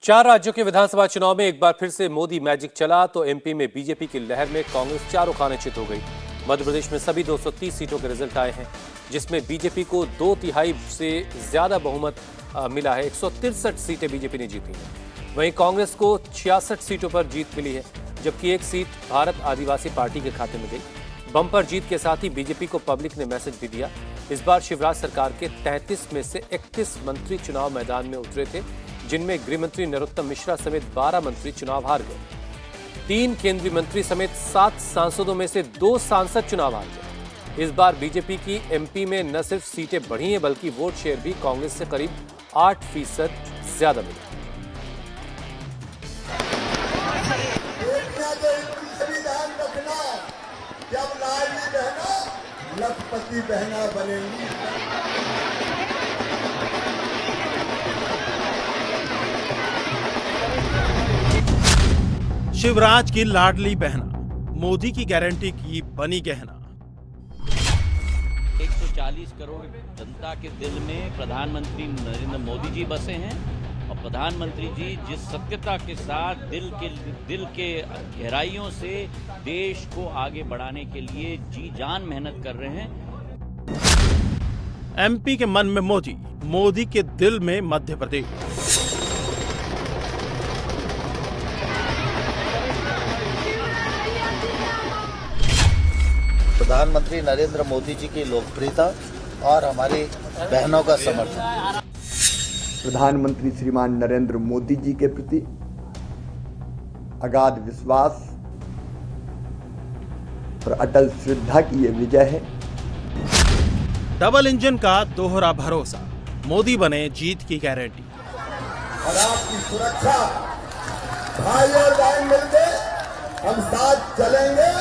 चार राज्यों के विधानसभा चुनाव में एक बार फिर से मोदी मैजिक चला तो एमपी में बीजेपी की लहर में कांग्रेस चारों खाने चित हो गई। मध्य प्रदेश में सभी 230 सीटों के रिजल्ट आए हैं, जिसमें बीजेपी को 2/3 से ज्यादा बहुमत मिला है। 163 सीटें बीजेपी ने जीती हैं। वहीं कांग्रेस को 66 सीटों पर जीत मिली है, जबकि एक सीट भारत आदिवासी पार्टी के खाते में गई। बम्पर जीत के साथ ही बीजेपी को पब्लिक ने मैसेज भी दिया। इस बार शिवराज सरकार के 33 में से 31 मंत्री चुनाव मैदान में उतरे थे, जिनमें गृह मंत्री नरोत्तम मिश्रा समेत 12 मंत्री चुनाव हार गए। 3 केंद्रीय मंत्री समेत 7 सांसदों में से 2 सांसद चुनाव हार गए। इस बार बीजेपी की एमपी में न सिर्फ सीटें बढ़ी हैं, बल्कि वोट शेयर भी कांग्रेस से करीब 8% ज्यादा मिला। जब लाडली बहना लखपति बहना बनेंगी। शिवराज की लाडली बहना, मोदी की गारंटी की बनी गहना। 140 करोड़ जनता के दिल में प्रधानमंत्री नरेंद्र मोदी जी बसे हैं और प्रधानमंत्री जी जिस सत्यता के साथ दिल के गहराइयों से देश को आगे बढ़ाने के लिए जी जान मेहनत कर रहे हैं। एमपी के मन में मोदी, मोदी के दिल में मध्य प्रदेश। प्रधानमंत्री नरेंद्र मोदी जी की लोकप्रियता और हमारी बहनों का समर्थन। प्रधानमंत्री श्रीमान नरेंद्र मोदी जी के प्रति अगाध विश्वास और अटल श्रद्धा की ये विजय है। डबल इंजन का दोहरा भरोसा, मोदी बने जीत की गारंटी। और आपकी सुरक्षा, भाई और बहन मिलके हम साथ चलेंगे।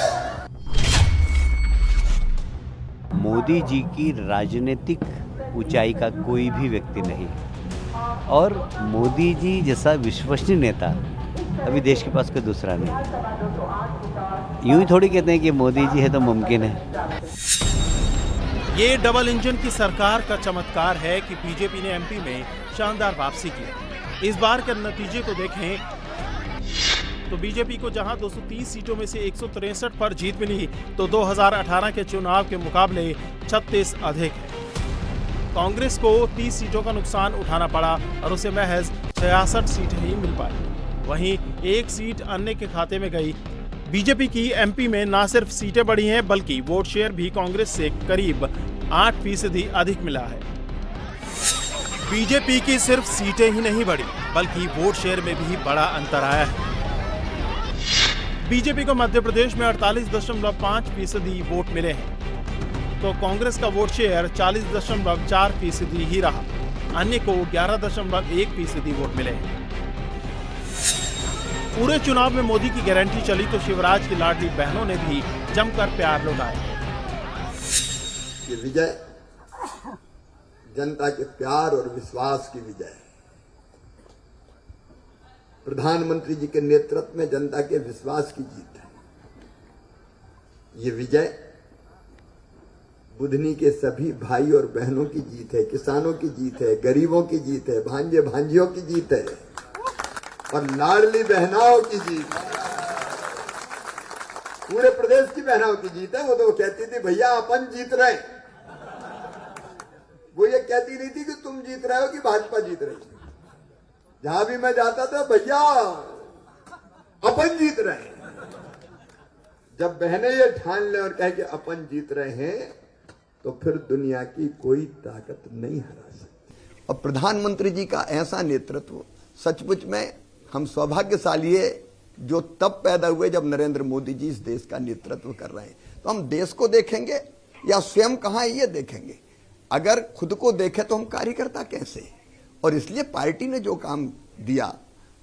मोदी जी की राजनीतिक ऊंचाई का कोई भी व्यक्ति नहीं और मोदी जी जैसा विश्वसनीय नेता अभी देश के पास कोई दूसरा नहीं। यूं ही थोड़ी कहते हैं कि मोदी जी है तो मुमकिन है। ये डबल इंजन की सरकार का चमत्कार है कि बीजेपी ने एमपी में शानदार वापसी की। इस बार के नतीजे को देखें तो बीजेपी को जहां 230 सीटों में से 163 पर जीत मिली, तो 2018 के चुनाव के मुकाबले 36 अधिक है। कांग्रेस को 30 सीटों का नुकसान उठाना पड़ा और उसे महज 66 सीटें ही मिल पाई। वहीं एक सीट अन्य के खाते में गई। बीजेपी की एमपी में न सिर्फ सीटें बढ़ी हैं, बल्कि वोट शेयर भी कांग्रेस से करीब 8% अधिक मिला है। बीजेपी की सिर्फ सीटें ही नहीं बढ़ी, बल्कि वोट शेयर में भी बड़ा अंतर आया है। बीजेपी को मध्य प्रदेश में 48.5% वोट मिले हैं, तो कांग्रेस का वोट शेयर 40.4% ही रहा। अन्य को 11.1% वोट मिले हैं। पूरे चुनाव में मोदी की गारंटी चली तो शिवराज की लाडली बहनों ने भी जमकर प्यार लौटाया। ये विजय जनता के प्यार और विश्वास की विजय है। प्रधानमंत्री जी के नेतृत्व में जनता के विश्वास की जीत है। ये विजय बुधनी के सभी भाई और बहनों की जीत है, किसानों की जीत है, गरीबों की जीत है, भांजे भांजियों की जीत है और लाडली बहनाओं की जीत है। पूरे प्रदेश की बहनाओं की जीत है। वो तो कहती थी भैया अपन जीत रहे, वो ये कहती नहीं थी कि तुम जीत रहे हो कि भाजपा जीत रही है। जहां भी मैं जाता था भैया अपन जीत रहे हैं। जब बहनें ये ठान ले और कहे कि अपन जीत रहे हैं, तो फिर दुनिया की कोई ताकत नहीं हरा सकती। और प्रधानमंत्री जी का ऐसा नेतृत्व सचमुच में हम सौभाग्यशाली है, जो तब पैदा हुए जब नरेंद्र मोदी जी इस देश का नेतृत्व कर रहे हैं। तो हम देश को देखेंगे या स्वयं कहां है ये देखेंगे। अगर खुद को देखें तो हम कार्यकर्ता कैसे, और इसलिए पार्टी ने जो काम दिया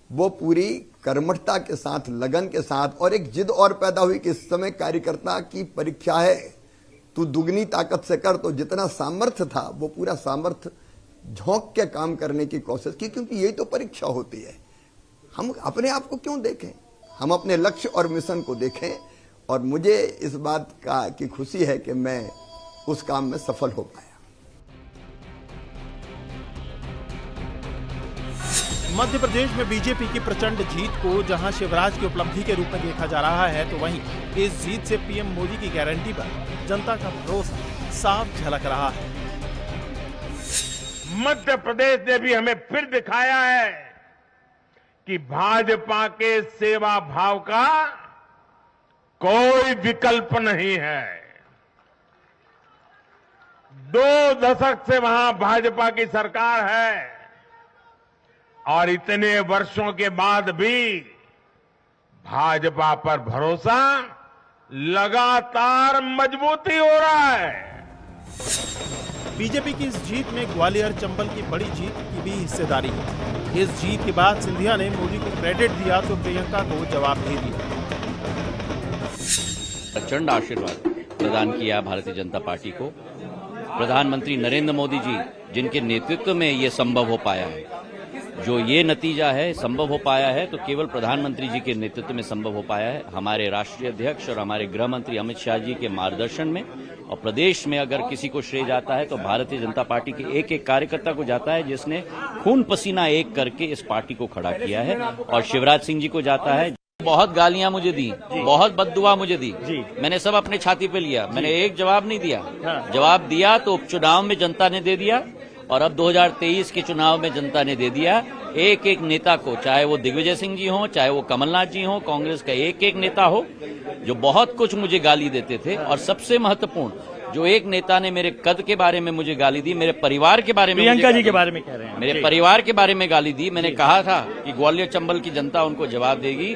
वो पूरी कर्मठता के साथ, लगन के साथ, और एक जिद और पैदा हुई कि इस समय कार्यकर्ता की परीक्षा है, तू दुगनी ताकत से कर। तो जितना सामर्थ्य था वो पूरा सामर्थ्य झोंक के काम करने की कोशिश की, क्योंकि यही तो परीक्षा होती है। हम अपने आप को क्यों देखें, हम अपने लक्ष्य और मिशन को देखें। और मुझे इस बात की खुशी है कि मैं उस काम में सफल हो पाया। मध्य प्रदेश में बीजेपी की प्रचंड जीत को जहां शिवराज की उपलब्धि के रूप में देखा जा रहा है, तो वहीं इस जीत से पीएम मोदी की गारंटी पर जनता का भरोसा साफ झलक रहा है। मध्य प्रदेश ने भी हमें फिर दिखाया है कि भाजपा के सेवा भाव का कोई विकल्प नहीं है। 2 दशक से वहां भाजपा की सरकार है और इतने वर्षों के बाद भी भाजपा पर भरोसा लगातार मजबूती हो रहा है। बीजेपी की इस जीत में ग्वालियर चंबल की बड़ी जीत की भी हिस्सेदारी है। इस जीत के बाद सिंधिया ने मोदी को क्रेडिट दिया तो प्रियंका को जवाब दे दिया। प्रचंड आशीर्वाद प्रदान किया भारतीय जनता पार्टी को। प्रधानमंत्री नरेंद्र मोदी जी जिनके नेतृत्व में ये संभव हो पाया है, जो ये नतीजा है संभव हो पाया है, तो केवल प्रधानमंत्री जी के नेतृत्व में संभव हो पाया है। हमारे राष्ट्रीय अध्यक्ष और हमारे गृह मंत्री अमित शाह जी के मार्गदर्शन में, और प्रदेश में अगर किसी को श्रेय जाता है तो भारतीय जनता पार्टी के एक एक कार्यकर्ता को जाता है, जिसने खून पसीना एक करके इस पार्टी को खड़ा किया है। और शिवराज सिंह जी को जाता है। बहुत गालियां मुझे दी, बहुत बद्दुआ मुझे दी, मैंने सब अपने छाती पे लिया, मैंने एक जवाब नहीं दिया। जवाब दिया तो उपचुनाव में जनता ने दे दिया, और अब 2023 के चुनाव में जनता ने दे दिया। एक एक नेता को, चाहे वो दिग्विजय सिंह जी हो, चाहे वो कमलनाथ जी हो, कांग्रेस का एक एक नेता हो, जो बहुत कुछ मुझे गाली देते थे, और सबसे महत्वपूर्ण, जो एक नेता ने मेरे कद के बारे में मुझे गाली दी, मेरे परिवार के बारे में, प्रियंका जी के बारे में कह रहे हैं, मेरे परिवार के बारे में गाली दी। मैंने कहा था कि ग्वालियर चंबल की जनता उनको जवाब देगी।